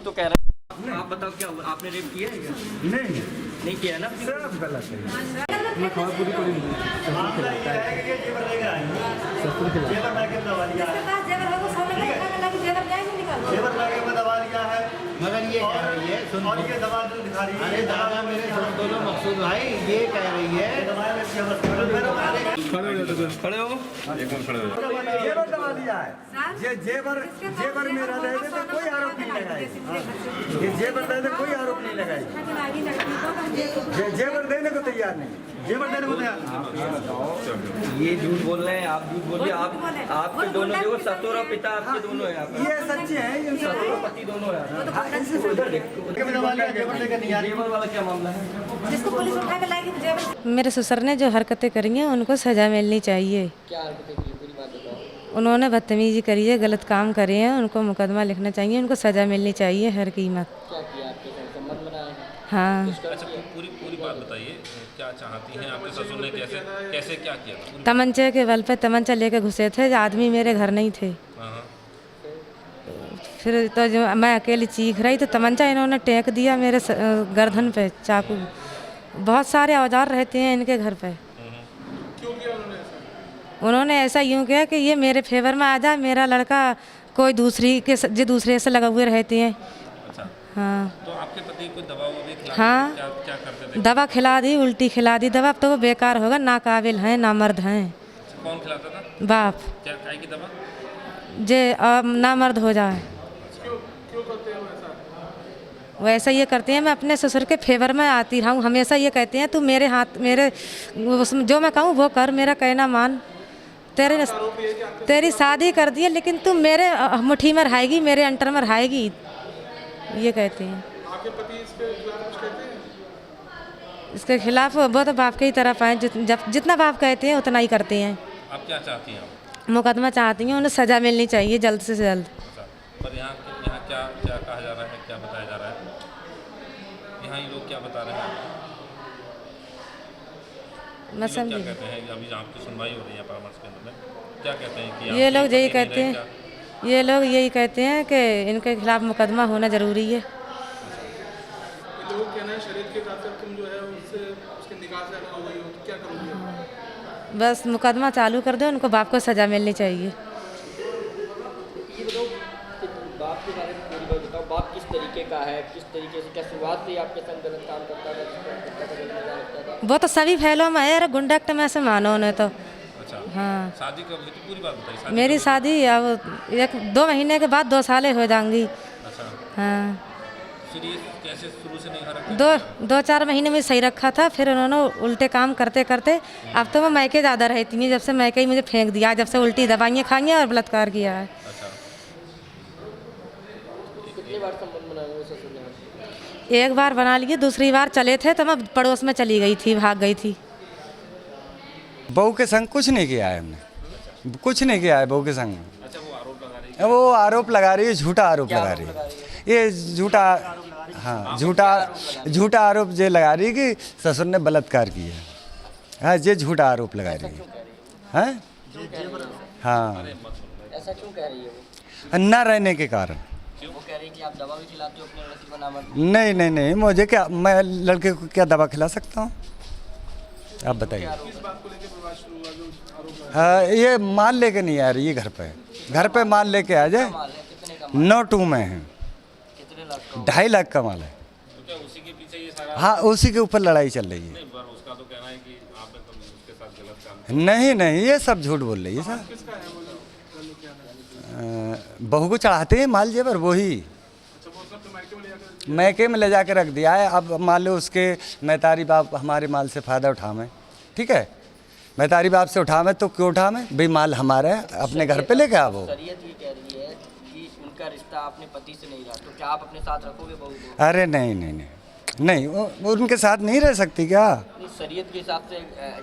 तो कह रहे हैं। आप बताओ क्या हुआ, आपने रेप किया है क्या? नहीं किया है ना? सब गलत है। मैं खबर पूरी पड़ी नहीं मगर ये कह रही है सुन, अरे दादा मेरे सुन तो लो मकसूद भाई, ये कह रही है खड़े हो, जेवर दबा दिया है। ये जेवर मेरा दे दे तो कोई आरोप नहीं लगाएगा। ये जेवर दे दे कोई आरोप नहीं लगाएगा। जेवर देने को तैयार नहीं, जेवर देने को तैयार नहीं। ये झूठ बोल रहे हैं, आप झूठ बोल रहे हैं। आपके दोनों देखो, ससुर और पिता आपके दोनों है, ये सच्चे हैं, ये ससुर और पति दोनों है। जेवर वाला क्या मामला है? जिसको पुलिस उठा के लाएगी जेवर। मेरे ससुर ने जो हरकतें करी हैं उनको सज़ा मिलनी चाहिए। क्या हरकतें की, पूरी बात बताओ। उन्होंने बदतमीजी करी है, गलत काम करे हैं, उनको मुकदमा लिखना चाहिए, उनको सज़ा मिलनी चाहिए हर कीमत। क्या किया आपके साथ, संबंध बनाया है? हाँ, अच्छा, पूरी बात बताइए, क्या चाहती हैं आपके ससुर ने, कैसे क्या किया था? तमंचे के बल पे तमंचा लेके घुसे थे, आदमी मेरे घर नहीं थे। हाँ। फिर तो जो मैं अकेली चीख रही तो तमंचा इन्होंने टेक दिया मेरे गर्दन पे चाकू। बहुत सारे औजार रहते हैं इनके घर पे। उन्होंने ऐसा यूँ किया कि ये मेरे फेवर में आ जाए, मेरा लड़का कोई दूसरे से लगा हुए रहते हैं। अच्छा। हाँ। तो आपके पति को दवा भी खिला? हाँ, क्या करते थे? दवा खिला दी, उल्टी खिला दी दवा। अब तो वो बेकार होगा, नाकाबिल हैं, ना मर्द हैं। कौन खिलाता था? बाप क्या खाई की दवा? जे ना मर्द हो जाए वैसा ये करते हैं। मैं अपने ससुर के फेवर में आती रहा हूँ, हमेशा ये कहते हैं तू मेरे हाथ मेरे उसमें जो मैं कहूँ वो कर, मेरा कहना मान। तेरी शादी कर दी है लेकिन तू मेरे मुट्ठी में रहेगी, मेरे अंटर में रहेगी, ये कहते हैं। इसके खिलाफ वो तो बाप के ही तरफ आए, जितना बाप कहते हैं उतना ही करते हैं। आप क्या चाहती हैं? मुकदमा चाहती हैं, उन्हें सज़ा मिलनी चाहिए जल्द से जल्द। अच्छा, पर यहाँ क्या कहा जा रहा है, क्या बताया जा रहा है? यहाँ ये लोग क्या बता रहे हैं? मैं क्या समझी। कहते हैं? अभी आपकी सुनवाई हो रही है परामर्श केंद्र में, क्या कहते हैं कि ये लोग आपके यही पति कहते नहीं हैं, रहे ये लोग यही कहते हैं कि इनके खिलाफ मुकदमा होना ज़रूरी है। लोग कहना है शरीर के हिसाब से तुम जो है उससे उसके निकाह से अलग हो गई हो, तो क्या करोगे? बस मुकदमा चालू कर दो, उनको बाप को सज़ा मिलनी चाहिए। ये बताओ कि बाप के बारे में पूरी बात बताओ। बाप किस तरीके का है, किस तरीके से, क्या शुरुआत से ही आपके संग गलत काम करता था? वो तो सभी फैलों में है, अरे गुंडक्ट में से मानो उन्हें तो। अच्छा। हाँ, शादी कब हुई थी, पूरी बात बताइए। मेरी शादी अब 1-2 महीने के बाद 2 साल हो जाएंगी। अच्छा, हाँ, फिर ये कैसे शुरू से नहीं हरकत? 2-4 महीने में सही रखा था, फिर उन्होंने उल्टे काम करते करते अब तो मैं मैके ज़्यादा रहती हूँ, जब से मैके ही मुझे फेंक दिया, जब से उल्टी दवाइयाँ खाई हैं और बलात्कार किया है। अच्छा, कितनी बार संबंध बनाया वो ससुर ने? एक बार बना लिए, दूसरी बार चले थे तो मैं पड़ोस में चली गई थी, भाग गई थी। बहू के संग कुछ नहीं किया है हमने, कुछ नहीं किया है बहू के संग। अच्छा, वो आरोप लगा रही है। वो आरोप लगा रही है, झूठा आरोप लगा रही है। ये झूठा, हाँ झूठा आरोप ये लगा रही है कि ससुर ने बलात्कार किया। हाँ, ये झूठा आरोप लगा रही है। हैं? हाँ, ऐसा क्यों कह रही है वो? न रहने के कारण। वो कह रही है कि आप दवा भी खिलाते हो अपने लड़की को नामर्द। नहीं, मुझे क्या, मैं लड़के को क्या दवा खिला सकता हूँ? आप बताइए। हाँ, ये माल लेके नहीं आ रही है घर पे माल लेके आ जाए। माल है कितने का? 9-2 में है, कितने लाख का? 2.5 लाख का माल है। तो क्या उसी के पीछे ये सारा? हाँ, उसी के ऊपर लड़ाई चल रही है। नहीं, पर उसका तो कहना है कि आपने तो उसके साथ गलत काम। नहीं, ये सब झूठ बोल रही है सर। बहू को चढ़ाते हैं माल जेवर, वही मैके में ले जाके रख दिया है। अब मान लो उसके मैतारी बाप हमारे माल से फ़ायदा उठावें, ठीक है, मैतारी बाप से उठावें तो क्यों उठावें भाई, माल हमारा है, अपने घर पे लेके आवो। शरीयत ये कह रही है कि उनका रिश्ता अपने पति से नहीं रहा, तो क्या आप अपने साथ रखोगे बहू को? अरे नहीं, वो उनके साथ नहीं रह सकती क्या? शरीयत के हिसाब से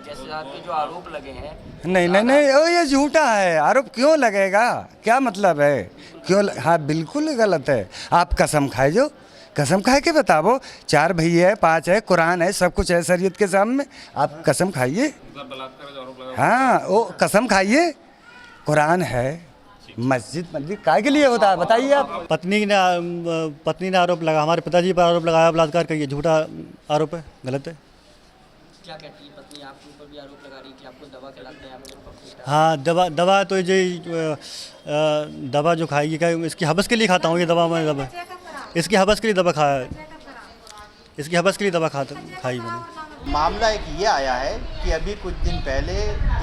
जैसे आपके जो आरोप लगे हैं। नहीं, ओ ये झूठा है, आरोप क्यों लगेगा, क्या मतलब है, क्यों हाँ, बिल्कुल गलत है। आप कसम खाए, जो कसम खा के बताओ, 4 भैया है, 5 है, कुरान है, सब कुछ है शरीयत के सामने, आप कसम खाइए। बलात्कार का आरोप लगा। हाँ, वो कसम खाइए, कुरान है, मस्जिद मंदिर काय के लिए होता है बताइए आप। पत्नी ने आरोप लगा, हमारे पिताजी पर आरोप लगाया, बलात्कार का ये झूठा आरोप है, गलत है। क्या कहती है पत्नी? आपके ऊपर भी आरोप लगा रही कि आपको दवा खिलाते हैं, आपको हाँ, दवा तो ये दवा जो खाएगी क्या, इसकी हवस के लिए खाता हूँ ये दवा, मैं दवा इसकी हवस के लिए दवा खाया, इसकी हवस के लिए दवा खाई मैंने। मामला एक ये आया है कि अभी कुछ दिन पहले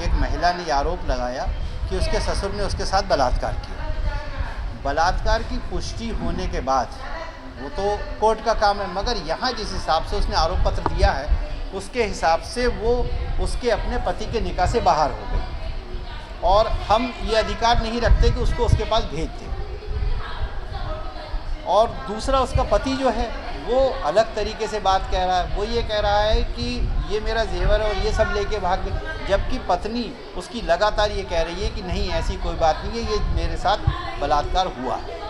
एक महिला ने आरोप लगाया कि उसके ससुर ने उसके साथ बलात्कार किया। बलात्कार की पुष्टि होने के बाद वो तो कोर्ट का काम है, मगर यहाँ जिस हिसाब से उसने आरोप पत्र दिया है उसके हिसाब से वो उसके अपने पति के निकाह से बाहर हो गई और हम ये अधिकार नहीं रखते कि उसको उसके पास भेज दें। और दूसरा उसका पति जो है वो अलग तरीके से बात कह रहा है, वो ये कह रहा है कि ये मेरा जेवर है और ये सब लेके भाग गए, जबकि पत्नी उसकी लगातार ये कह रही है कि नहीं ऐसी कोई बात नहीं है, ये मेरे साथ बलात्कार हुआ है।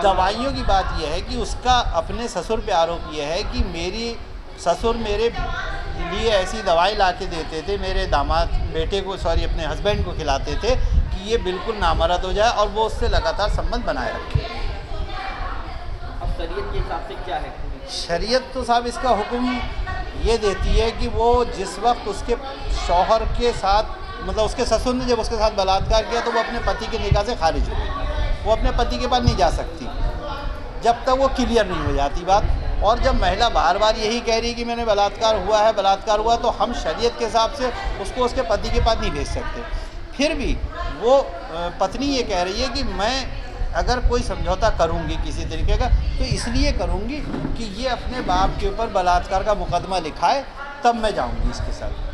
दवाइयों की बात यह है कि उसका अपने ससुर पे आरोप यह है कि मेरी ससुर मेरे लिए ऐसी दवाई ला के देते थे, मेरे दामाद बेटे को अपने हस्बैंड को खिलाते थे कि ये बिल्कुल नामर्द हो जाए और वो उससे लगातार संबंध बनाए रखे। अब शरीयत के हिसाब से क्या है? शरीयत तो साहब इसका हुक्म ये देती है कि वो जिस वक्त उसके शौहर के साथ मतलब उसके ससुर ने जब उसके साथ बलात्कार किया तो वो अपने पति के निकाह से खारिज हो गई, वो अपने पति के पास नहीं जा सकती जब तक वो क्लियर नहीं हो जाती बात। और जब महिला बार बार यही कह रही कि मैंने बलात्कार हुआ, तो हम शरीयत के हिसाब से उसको उसके पति के पास नहीं भेज सकते। फिर भी वो पत्नी ये कह रही है कि मैं अगर कोई समझौता करूंगी किसी तरीके का तो इसलिए करूंगी कि ये अपने बाप के ऊपर बलात्कार का मुकदमा लिखाए, तब मैं जाऊंगी इसके साथ।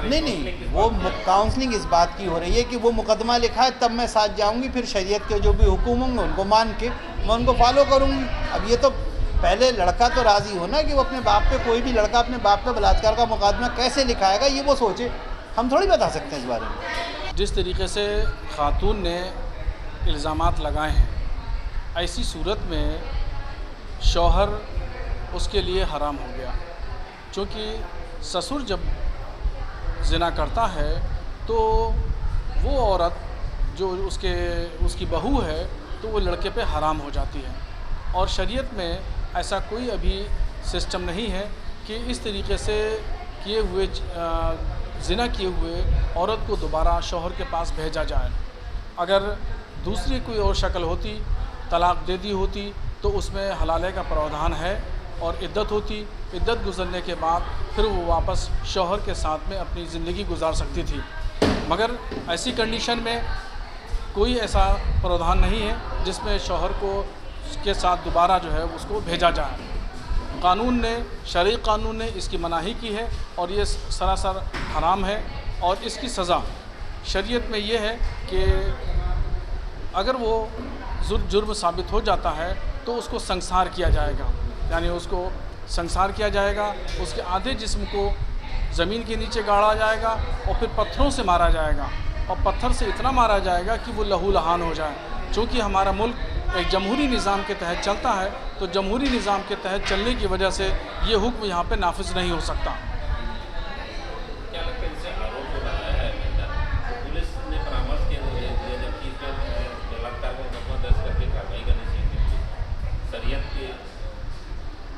नहीं, वो काउंसलिंग इस बात की हो रही है कि वो मुकदमा लिखा है तब मैं साथ जाऊंगी, फिर शरीयत के जो भी हुक्म होंगे उनको मान के मैं उनको फॉलो करूंगी। अब ये तो पहले लड़का तो राज़ी हो ना कि वो अपने बाप पे, कोई भी लड़का अपने बाप पे बलात्कार का मुकदमा कैसे लिखाएगा ये वो सोचे, हम थोड़ी बता सकते हैं इस बारे में। जिस तरीके से खातून ने इल्ज़ामात लगाए हैं, ऐसी सूरत में शौहर उसके लिए हराम हो गया, क्योंकि ससुर जब ज़िना करता है तो वो औरत जो उसकी बहू है तो वो लड़के पे हराम हो जाती है। और शरीयत में ऐसा कोई अभी सिस्टम नहीं है कि इस तरीके से किए हुए ज़िना किए हुए औरत को दोबारा शौहर के पास भेजा जाए। अगर दूसरी कोई और शक्ल होती, तलाक दे दी होती, तो उसमें हलाले का प्रावधान है और इद्दत होती। इद्दत गुजरने के बाद फिर वो वापस शौहर के साथ में अपनी ज़िंदगी गुजार सकती थी, मगर ऐसी कंडीशन में कोई ऐसा प्रावधान नहीं है जिसमें शौहर को के साथ दोबारा जो है उसको भेजा जाए। कानून ने, शरई कानून ने इसकी मनाही की है और ये सरासर हराम है। और इसकी सज़ा शरीयत में ये है कि अगर वो जुर्म साबित हो जाता है तो उसको संसार किया जाएगा, यानी उसको संसार किया जाएगा, उसके आधे जिस्म को ज़मीन के नीचे गाड़ा जाएगा और फिर पत्थरों से मारा जाएगा, और पत्थर से इतना मारा जाएगा कि वो लहू लहान हो जाए। चूँकि हमारा मुल्क एक जमहूरी निज़ाम के तहत चलता है, तो जमहूरी निज़ाम के तहत चलने की वजह से ये हुक्म यहाँ पे नाफिज नहीं हो सकता। क्या लगता है इससे आरोप हो रहा है, पुलिस ने परामर्श किया जबकि बलात्कार का मुकदमा दर्ज करके कार्रवाई करनी चाहिए शरीयत के?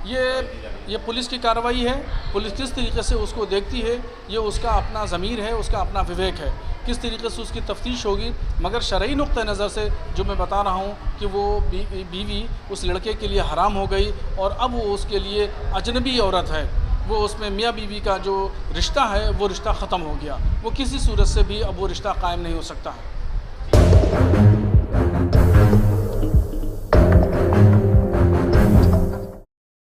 ये पुलिस की कार्रवाई है। पुलिस किस तरीके से उसको देखती है ये उसका अपना ज़मीर है, उसका अपना विवेक है, किस तरीके से उसकी तफ्तीश होगी। मगर शरई नुक्ते नज़र से जो मैं बता रहा हूँ कि वो बीवी उस लड़के के लिए हराम हो गई और अब वो उसके लिए अजनबी औरत है, वो उसमें मियाँ बीवी का जो रिश्ता है वो रिश्ता ख़त्म हो गया, वो किसी सूरत से भी अब वो रिश्ता कायम नहीं हो सकता है।